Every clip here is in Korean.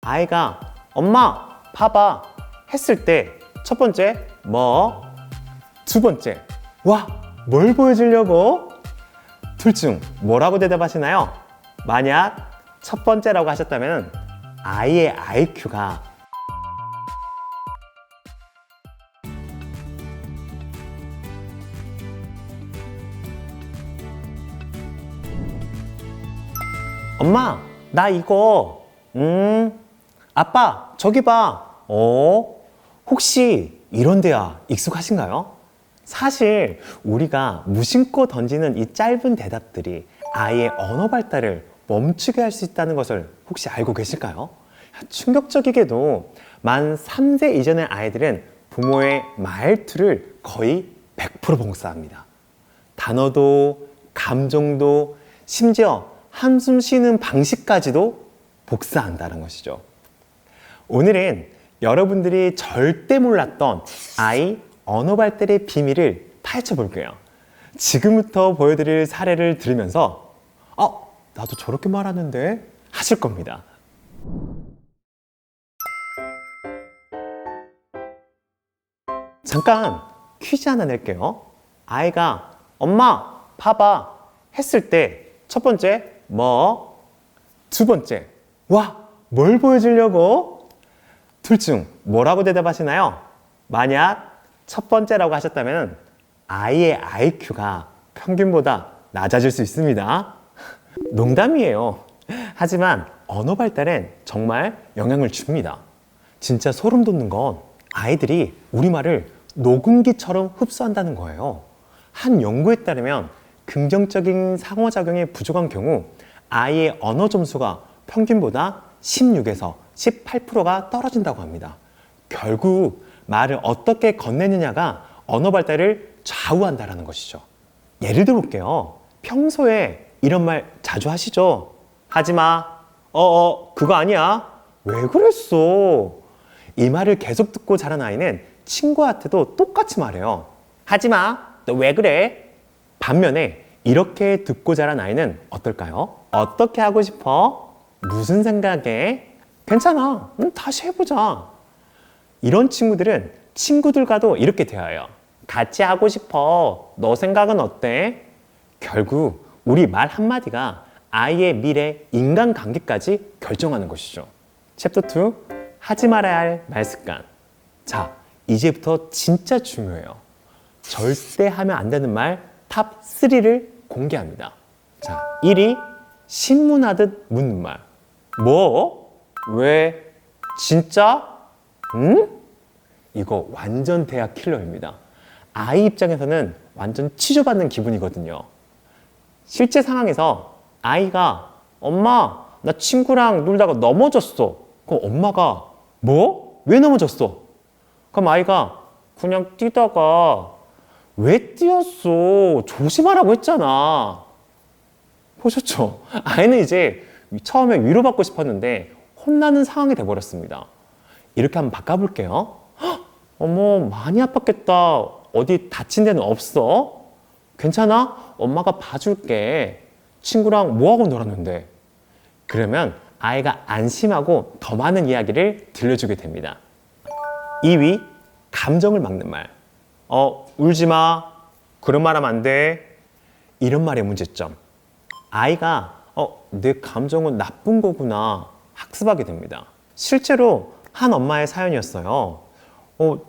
아이가 엄마 봐봐 했을 때 첫 번째 뭐, 두 번째 와, 뭘 보여주려고? 둘 중 뭐라고 대답하시나요? 만약 첫 번째라고 하셨다면 아이의 IQ가 엄마 나 이거 아빠 저기 봐 혹시 이런 데야 익숙하신가요? 사실 우리가 무심코 던지는 이 짧은 대답들이 아이의 언어 발달을 멈추게 할 수 있다는 것을 혹시 알고 계실까요? 충격적이게도 만 3세 이전의 아이들은 부모의 말투를 거의 100% 복사합니다. 단어도 감정도 심지어 한숨 쉬는 방식까지도 복사한다는 것이죠. 오늘은 여러분들이 절대 몰랐던 아이 언어 발달의 비밀을 파헤쳐 볼게요. 지금부터 보여드릴 사례를 들으면서 나도 저렇게 말하는데 하실 겁니다. 잠깐 퀴즈 하나 낼게요. 아이가 엄마 봐봐 했을 때 첫 번째 뭐, 두 번째 와, 뭘 보여주려고? 둘 중 뭐라고 대답하시나요? 만약 첫 번째라고 하셨다면 아이의 IQ가 평균보다 낮아질 수 있습니다. 농담이에요. 하지만 언어 발달엔 정말 영향을 줍니다. 진짜 소름 돋는 건 아이들이 우리말을 녹음기처럼 흡수한다는 거예요. 한 연구에 따르면 긍정적인 상호작용이 부족한 경우 아이의 언어 점수가 평균보다 16에서 18%가 떨어진다고 합니다. 결국 말을 어떻게 건네느냐가 언어 발달을 좌우한다는 것이죠. 예를 들어 볼게요. 평소에 이런 말 자주 하시죠? 하지마, 그거 아니야. 왜 그랬어? 이 말을 계속 듣고 자란 아이는 친구한테도 똑같이 말해요. 하지마, 너 왜 그래? 반면에 이렇게 듣고 자란 아이는 어떨까요? 어떻게 하고 싶어? 무슨 생각해? 괜찮아. 다시 해보자. 이런 친구들은 친구들과도 이렇게 대화해요. 같이 하고 싶어. 너 생각은 어때? 결국 우리 말 한마디가 아이의 미래 인간관계까지 결정하는 것이죠. 챕터 2, 하지 말아야 할 말습관. 자, 이제부터 진짜 중요해요. 절대 하면 안 되는 말 탑 3를 공개합니다. 자, 1위, 신문하듯 묻는 말. 뭐? 왜? 진짜? 응? 이거 완전 대학 킬러입니다. 아이 입장에서는 완전 치료받는 기분이거든요. 실제 상황에서 아이가 엄마, 나 친구랑 놀다가 넘어졌어. 그럼 엄마가 뭐? 왜 넘어졌어? 그럼 아이가 그냥 뛰다가 왜 뛰었어? 조심하라고 했잖아. 보셨죠? 아이는 이제 처음에 위로받고 싶었는데 혼나는 상황이 돼버렸습니다. 이렇게 한번 바꿔볼게요. 어머, 많이 아팠겠다. 어디 다친 데는 없어? 괜찮아? 엄마가 봐줄게. 친구랑 뭐하고 놀았는데? 그러면 아이가 안심하고 더 많은 이야기를 들려주게 됩니다. 2위, 감정을 막는 말. 울지 마. 그런 말 하면 안 돼. 이런 말의 문제점. 아이가 내 감정은 나쁜 거구나 학습하게 됩니다. 실제로 한 엄마의 사연이었어요.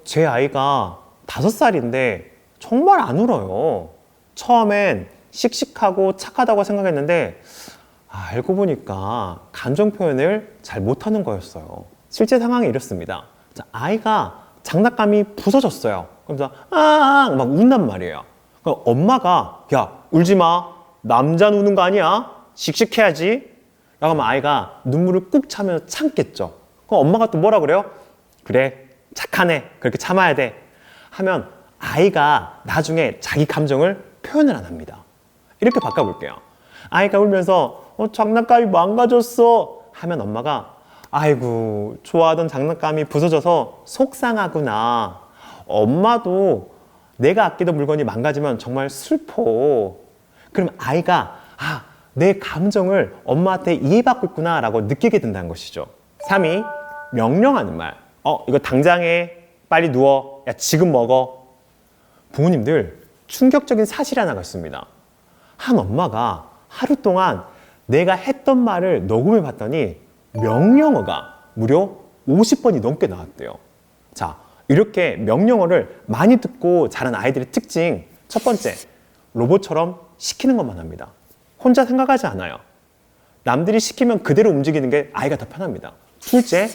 제 아이가 5살인데 정말 안 울어요. 처음엔 씩씩하고 착하다고 생각했는데 알고 보니까 감정 표현을 잘 못하는 거였어요. 실제 상황이 이렇습니다. 자, 아이가 장난감이 부서졌어요. 그러면서 막 운단 말이에요. 그럼 엄마가 야, 울지 마. 남자는 우는 거 아니야. 씩씩해야지. 라고 하면 아이가 눈물을 꾹 참으면서 참겠죠. 그럼 엄마가 또 뭐라 그래요? 그래, 착하네. 그렇게 참아야 돼. 하면 아이가 나중에 자기 감정을 표현을 안 합니다. 이렇게 바꿔볼게요. 아이가 울면서 장난감이 망가졌어. 하면 엄마가 아이고, 좋아하던 장난감이 부서져서 속상하구나. 엄마도 내가 아끼던 물건이 망가지면 정말 슬퍼. 그럼 아이가 내 감정을 엄마한테 이해받고 있구나 라고 느끼게 된다는 것이죠. 3위, 명령하는 말. 이거 당장 해. 빨리 누워. 야, 지금 먹어. 부모님들, 충격적인 사실 하나가 있습니다. 한 엄마가 하루 동안 내가 했던 말을 녹음해 봤더니 명령어가 무려 50번이 넘게 나왔대요. 자, 이렇게 명령어를 많이 듣고 자란 아이들의 특징. 첫 번째, 로봇처럼 시키는 것만 합니다. 혼자 생각하지 않아요. 남들이 시키면 그대로 움직이는 게 아이가 더 편합니다. 둘째,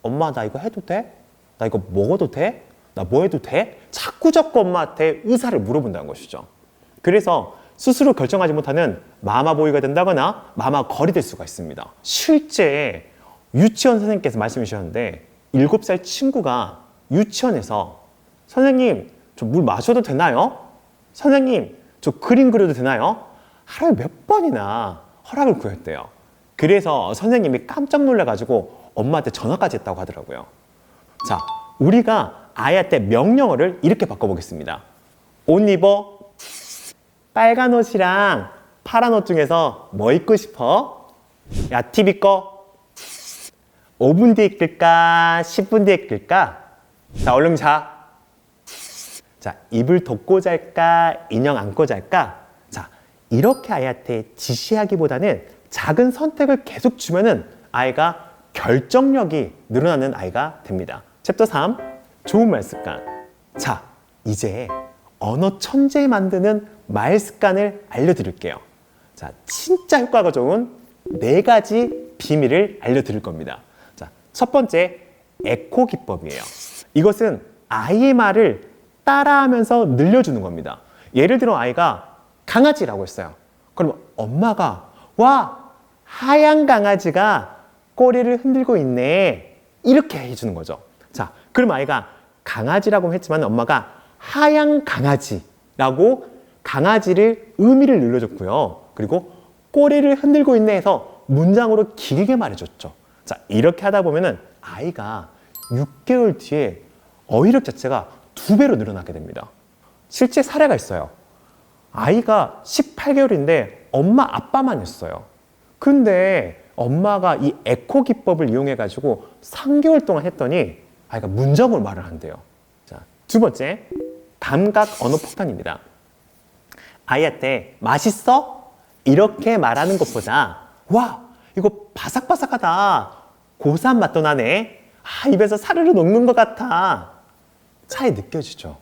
엄마 나 이거 해도 돼? 나 이거 먹어도 돼? 나 뭐 해도 돼? 자꾸 엄마한테 의사를 물어본다는 것이죠. 그래서 스스로 결정하지 못하는 마마보이가 된다거나 마마걸이 될 수가 있습니다. 실제 유치원 선생님께서 말씀해 주셨는데 7살 친구가 유치원에서 선생님 저 물 마셔도 되나요? 선생님 저 그림 그려도 되나요? 하루에 몇 번이나 허락을 구했대요. 그래서 선생님이 깜짝 놀라가지고 엄마한테 전화까지 했다고 하더라고요. 자, 우리가 아이한테 명령어를 이렇게 바꿔보겠습니다. 옷 입어. 빨간 옷이랑 파란 옷 중에서 뭐 입고 싶어? 야, TV 꺼. 5분 뒤에 끌까? 10분 뒤에 끌까? 자, 얼른 자. 자, 이불 덮고 잘까? 인형 안고 잘까? 자, 이렇게 아이한테 지시하기보다는 작은 선택을 계속 주면은 아이가 결정력이 늘어나는 아이가 됩니다. 챕터 3, 좋은 말 습관. 자, 이제 언어 천재 만드는 말 습관을 알려드릴게요. 자, 진짜 효과가 좋은 4가지 비밀을 알려드릴 겁니다. 자, 첫 번째, 에코 기법이에요. 이것은 아이의 말을 따라하면서 늘려주는 겁니다. 예를 들어 아이가 강아지라고 했어요. 그럼 엄마가 와, 하얀 강아지가 꼬리를 흔들고 있네. 이렇게 해주는 거죠. 자, 그럼 아이가 강아지라고 했지만 엄마가 하얀 강아지라고 강아지를 의미를 늘려줬고요. 그리고 꼬리를 흔들고 있네 해서 문장으로 길게 말해줬죠. 자, 이렇게 하다 보면은 아이가 6개월 뒤에 어휘력 자체가 2배로 늘어나게 됩니다. 실제 사례가 있어요. 아이가 18개월인데 엄마 아빠만 했어요. 근데 엄마가 이 에코 기법을 이용해가지고 3개월 동안 했더니 아이가 문장으로 말을 한대요. 자, 두 번째, 감각 언어 폭탄입니다. 아이한테 맛있어? 이렇게 말하는 것보다 와, 이거 바삭바삭하다. 고소한 맛도 나네. 아, 입에서 사르르 녹는 것 같아. 차에 느껴지죠.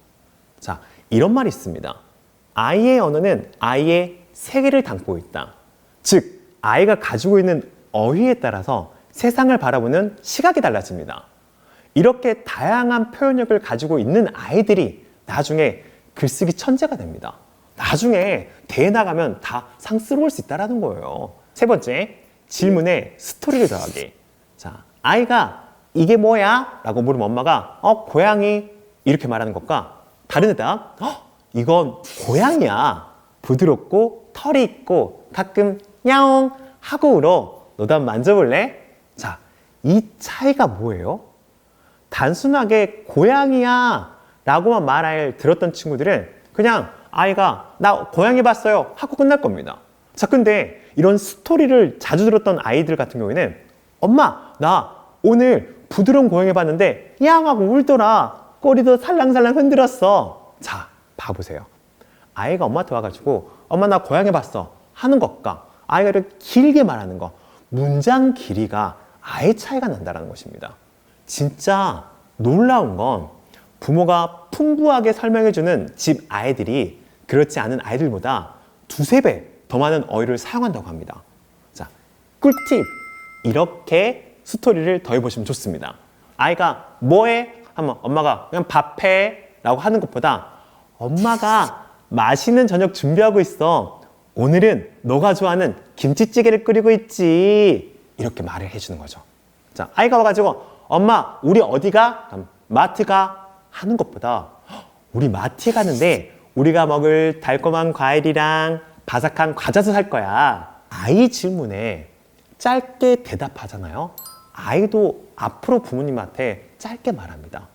자, 이런 말이 있습니다. 아이의 언어는 아이의 세계를 담고 있다. 즉, 아이가 가지고 있는 어휘에 따라서 세상을 바라보는 시각이 달라집니다. 이렇게 다양한 표현력을 가지고 있는 아이들이 나중에 글쓰기 천재가 됩니다. 나중에 대회 나가면 다 상스러울 수 있다는 거예요. 세 번째, 질문에 스토리를 더하기. 자, 아이가 이게 뭐야? 라고 물으면 엄마가 고양이 이렇게 말하는 것과 다른 대답, 이건 고양이야. 부드럽고 털이 있고 가끔 야옹 하고 울어. 너도 한번 만져볼래? 자, 이 차이가 뭐예요? 단순하게 고양이야 라고만 말을 들었던 친구들은 그냥 아이가 나 고양이 봤어요 하고 끝날 겁니다. 자, 근데 이런 스토리를 자주 들었던 아이들 같은 경우에는 엄마 나 오늘 부드러운 고양이 봤는데 야옹 하고 울더라. 꼬리도 살랑살랑 흔들었어. 자, 봐보세요. 아이가 엄마한테 와가지고 엄마 나 고양이 봤어 하는 것과 아이가 이렇게 길게 말하는 거, 문장 길이가 아예 차이가 난다는 것입니다. 진짜 놀라운 건 부모가 풍부하게 설명해주는 집 아이들이 그렇지 않은 아이들보다 2~3배 더 많은 어휘를 사용한다고 합니다. 자, 꿀팁! 이렇게 스토리를 더해보시면 좋습니다. 아이가 뭐해? 하면 엄마가 그냥 밥해 라고 하는 것보다 엄마가 맛있는 저녁 준비하고 있어. 오늘은 너가 좋아하는 김치찌개를 끓이고 있지. 이렇게 말을 해주는 거죠. 자, 아이가 와가지고 엄마 우리 어디가? 마트가 하는 것보다 우리 마트에 가는데 우리가 먹을 달콤한 과일이랑 바삭한 과자도 살 거야. 아이 질문에 짧게 대답하잖아요. 아이도 앞으로 부모님한테 짧게 말합니다.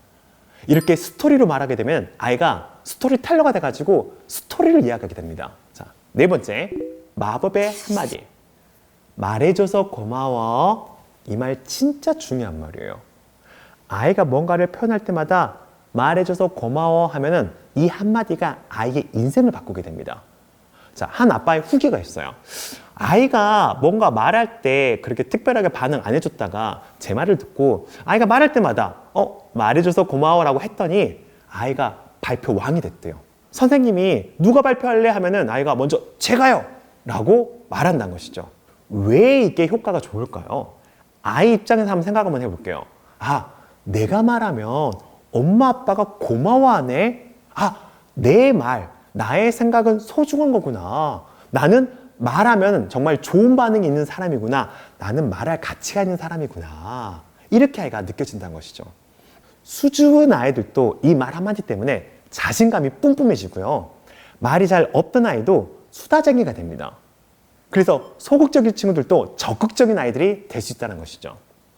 이렇게 스토리로 말하게 되면 아이가 스토리텔러가 돼가지고 스토리를 이야기하게 됩니다. 자, 네 번째, 마법의 한마디. 말해줘서 고마워. 이 말 진짜 중요한 말이에요. 아이가 뭔가를 표현할 때마다 말해줘서 고마워 하면은 이 한마디가 아이의 인생을 바꾸게 됩니다. 자, 한 아빠의 후기가 있어요. 아이가 뭔가 말할 때 그렇게 특별하게 반응 안 해줬다가 제 말을 듣고 아이가 말할 때마다 말해줘서 고마워라고 했더니 아이가 발표 왕이 됐대요. 선생님이 누가 발표할래 하면은 아이가 먼저 제가요! 라고 말한다는 것이죠. 왜 이게 효과가 좋을까요? 아이 입장에서 한번 생각 한번 해볼게요. 아, 내가 말하면 엄마 아빠가 고마워하네? 아, 내 말, 나의 생각은 소중한 거구나. 나는 말하면 정말 좋은 반응이 있는 사람이구나. 나는 말할 가치가 있는 사람이구나. 이렇게 아이가 느껴진다는 것이죠. 수줍은 아이들도 이 말 한마디 때문에 자신감이 뿜뿜해지고요. 말이 잘 없던 아이도 수다쟁이가 됩니다. 그래서 소극적인 친구들도 적극적인 아이들이 될 수 있다는 것이죠.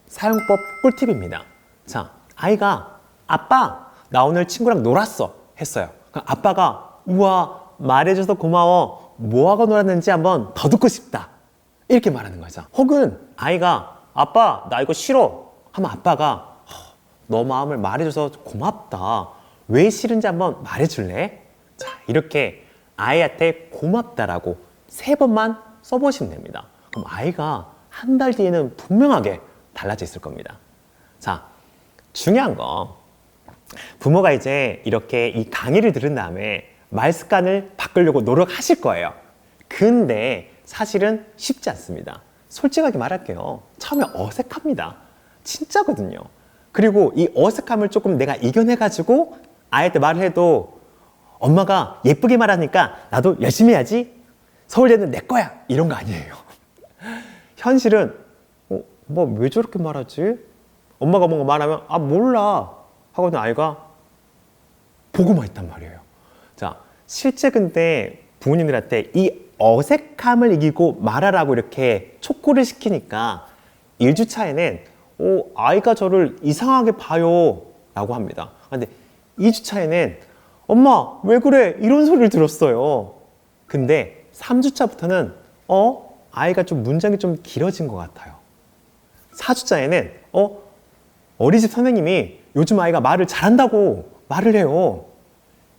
사용법 꿀팁입니다. 자, 아이가 아빠, 나 오늘 친구랑 놀았어 했어요. 그럼 아빠가 우와, 말해줘서 고마워. 뭐하고 놀았는지 한번 더 듣고 싶다. 이렇게 말하는 거죠. 혹은 아이가 아빠, 나 이거 싫어 하면 아빠가 너 마음을 말해줘서 고맙다. 왜 싫은지 한번 말해줄래? 자, 이렇게 아이한테 고맙다라고 3번만 써보시면 됩니다. 그럼 아이가 한 달 뒤에는 분명하게 달라져 있을 겁니다. 자, 중요한 거 부모가 이제 이렇게 이 강의를 들은 다음에 말 습관을 바꾸려고 노력하실 거예요. 근데 사실은 쉽지 않습니다. 솔직하게 말할게요. 처음에 어색합니다. 진짜거든요. 그리고 이 어색함을 조금 내가 이겨내가지고 아이한테 말을 해도 엄마가 예쁘게 말하니까 나도 열심히 해야지. 서울대는 내 거야. 이런 거 아니에요. 현실은 뭐 왜 저렇게 말하지? 엄마가 뭔가 말하면 아 몰라 하거든 아이가 보고만 있단 말이에요. 자, 실제 근데 부모님들한테 이 어색함을 이기고 말하라고 이렇게 촉구를 시키니까 1주 차에는 아이가 저를 이상하게 봐요 라고 합니다. 근데 2주 차에는 엄마 왜 그래 이런 소리를 들었어요. 근데 3주 차부터는 아이가 좀 문장이 좀 길어진 것 같아요. 4주 차에는 어린이집 선생님이 요즘 아이가 말을 잘한다고 말을 해요.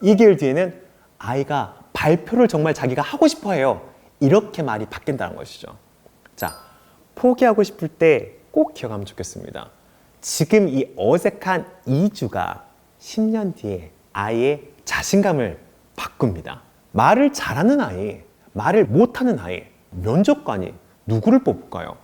2개월 뒤에는 아이가 발표를 정말 자기가 하고 싶어 해요. 이렇게 말이 바뀐다는 것이죠. 자, 포기하고 싶을 때 꼭 기억하면 좋겠습니다. 지금 이 어색한 2주가 10년 뒤에 아이의 자신감을 바꿉니다. 말을 잘하는 아이, 말을 못하는 아이, 면접관이 누구를 뽑을까요?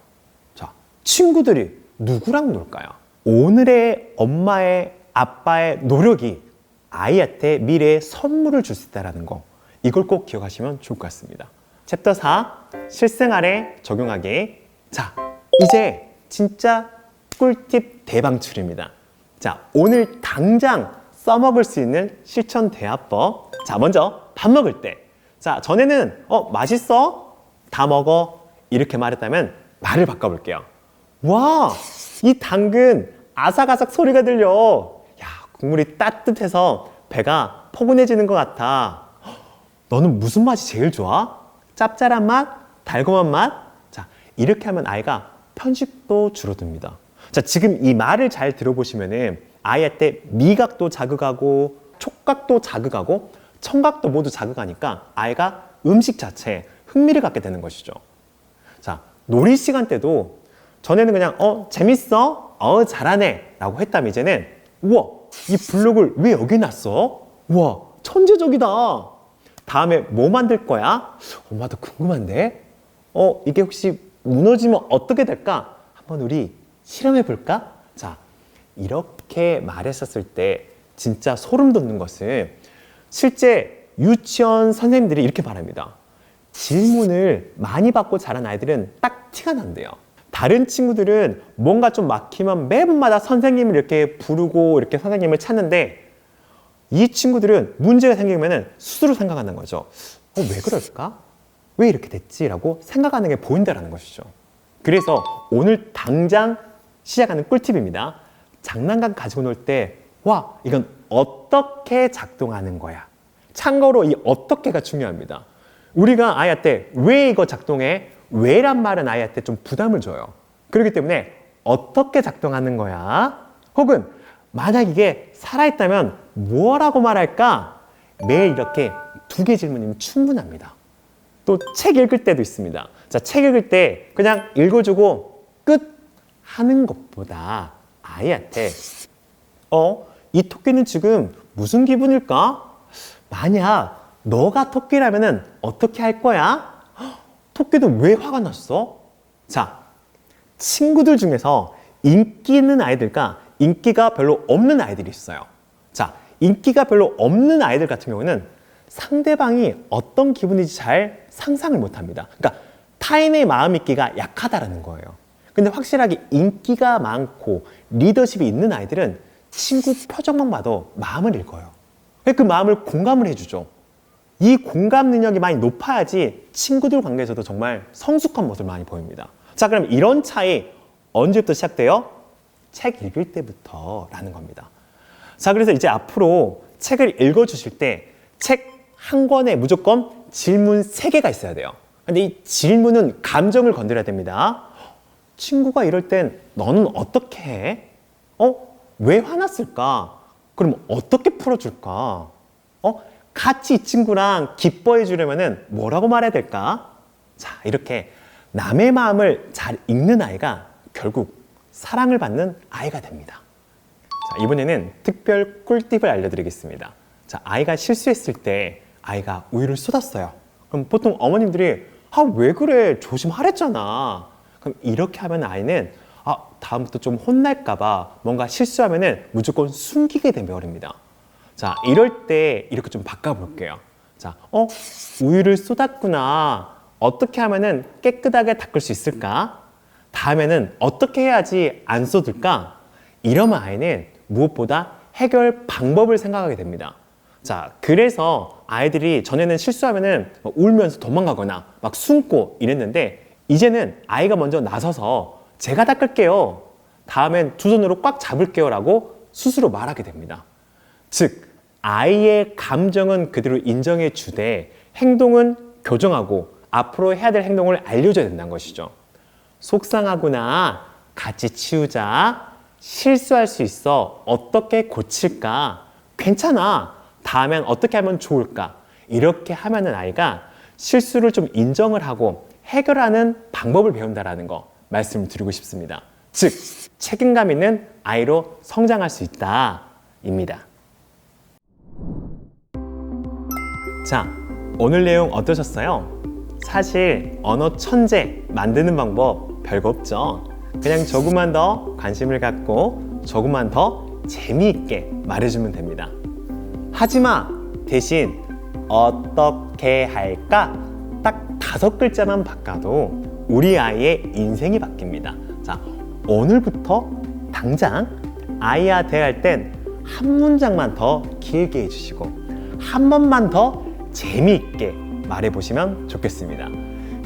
자, 친구들이 누구랑 놀까요? 오늘의 엄마의 아빠의 노력이 아이한테 미래에 선물을 줄 수 있다는 거, 이걸 꼭 기억하시면 좋을 것 같습니다. 챕터 4, 실생활에 적용하기. 자, 이제 진짜 꿀팁 대방출입니다. 자, 오늘 당장 써먹을 수 있는 실천 대화법. 자, 먼저 밥 먹을 때. 자, 전에는 맛있어? 다 먹어? 이렇게 말했다면 말을 바꿔볼게요. 와, 이 당근 아삭아삭 소리가 들려. 야, 국물이 따뜻해서 배가 포근해지는 것 같아. 너는 무슨 맛이 제일 좋아? 짭짤한 맛? 달콤한 맛? 자, 이렇게 하면 아이가 편식도 줄어듭니다. 자, 지금 이 말을 잘 들어보시면은 아이한테 미각도 자극하고 촉각도 자극하고 청각도 모두 자극하니까 아이가 음식 자체에 흥미를 갖게 되는 것이죠. 자, 놀이 시간 때도 전에는 그냥 재밌어? 잘하네 라고 했다면 이제는 우와, 이 블록을 왜 여기 놨어? 우와, 천재적이다. 다음에 뭐 만들 거야? 엄마도 궁금한데? 이게 혹시 무너지면 어떻게 될까? 한번 우리 실험해 볼까? 자, 이렇게 말했었을 때 진짜 소름 돋는 것은 실제 유치원 선생님들이 이렇게 말합니다. 질문을 많이 받고 자란 아이들은 딱 티가 난대요. 다른 친구들은 뭔가 좀 막히면 매번마다 선생님을 이렇게 부르고 이렇게 선생님을 찾는데 이 친구들은 문제가 생기면 스스로 생각하는 거죠. 왜 그럴까? 왜 이렇게 됐지? 라고 생각하는 게 보인다는 것이죠. 그래서 오늘 당장 시작하는 꿀팁입니다. 장난감 가지고 놀 때 와, 이건 어떻게 작동하는 거야? 참고로 이 어떻게가 중요합니다. 우리가 아이한테 왜 이거 작동해? 왜란 말은 아이한테 좀 부담을 줘요. 그렇기 때문에 어떻게 작동하는 거야? 혹은 만약 이게 살아있다면 뭐라고 말할까? 매일 이렇게 2개 질문이면 충분합니다. 또 책 읽을 때도 있습니다. 자, 책 읽을 때 그냥 읽어주고 끝 하는 것보다 아이한테 이 토끼는 지금 무슨 기분일까? 만약 너가 토끼라면 어떻게 할 거야? 토끼는 왜 화가 났어? 자, 친구들 중에서 인기 있는 아이들과 인기가 별로 없는 아이들이 있어요. 자, 인기가 별로 없는 아이들 같은 경우는 상대방이 어떤 기분인지 잘 상상을 못 합니다. 그러니까 타인의 마음 읽기가 약하다라는 거예요. 근데 확실하게 인기가 많고 리더십이 있는 아이들은 친구 표정만 봐도 마음을 읽어요. 그 마음을 공감을 해주죠. 이 공감 능력이 많이 높아야지 친구들 관계에서도 정말 성숙한 모습을 많이 보입니다. 자, 그럼 이런 차이 언제부터 시작돼요? 책 읽을 때부터라는 겁니다. 자, 그래서 이제 앞으로 책을 읽어주실 때 책 한 권에 무조건 질문 3개가 있어야 돼요. 근데 이 질문은 감정을 건드려야 됩니다. 친구가 이럴 땐 너는 어떻게 해? 왜 화났을까? 그럼 어떻게 풀어줄까? 같이 이 친구랑 기뻐해 주려면 뭐라고 말해야 될까? 자, 이렇게 남의 마음을 잘 읽는 아이가 결국 사랑을 받는 아이가 됩니다. 자, 이번에는 특별 꿀팁을 알려드리겠습니다. 자, 아이가 실수했을 때 아이가 우유를 쏟았어요. 그럼 보통 어머님들이 왜 그래? 조심하랬잖아. 그럼 이렇게 하면 아이는 다음부터 좀 혼날까봐 뭔가 실수하면은 무조건 숨기게 되버립니다. 자, 이럴 때 이렇게 좀 바꿔볼게요. 자, 우유를 쏟았구나. 어떻게 하면은 깨끗하게 닦을 수 있을까? 다음에는 어떻게 해야지 안 쏟을까? 이러면 아이는 무엇보다 해결 방법을 생각하게 됩니다. 자, 그래서 아이들이 전에는 실수하면은 울면서 도망가거나 막 숨고 이랬는데 이제는 아이가 먼저 나서서 제가 닦을게요. 다음엔 2손으로 꽉 잡을게요. 라고 스스로 말하게 됩니다. 즉, 아이의 감정은 그대로 인정해 주되 행동은 교정하고 앞으로 해야 될 행동을 알려줘야 된다는 것이죠. 속상하구나. 같이 치우자. 실수할 수 있어. 어떻게 고칠까? 괜찮아. 다음엔 어떻게 하면 좋을까? 이렇게 하면은 아이가 실수를 좀 인정을 하고 해결하는 방법을 배운다라는 거 말씀을 드리고 싶습니다. 즉, 책임감 있는 아이로 성장할 수 있다 입니다. 자, 오늘 내용 어떠셨어요? 사실 언어 천재 만드는 방법 별거 없죠. 그냥 조금만 더 관심을 갖고 조금만 더 재미있게 말해주면 됩니다. 하지마 대신 어떻게 할까? 딱 5글자만 바꿔도 우리 아이의 인생이 바뀝니다. 자, 오늘부터 당장 아이와 대화할 땐 한 문장만 더 길게 해주시고 한 번만 더 재미있게 말해보시면 좋겠습니다.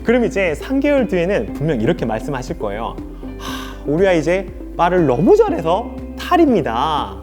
그럼 이제 3개월 뒤에는 분명 이렇게 말씀하실 거예요. 우리 아이 이제 말을 너무 잘해서 탈입니다.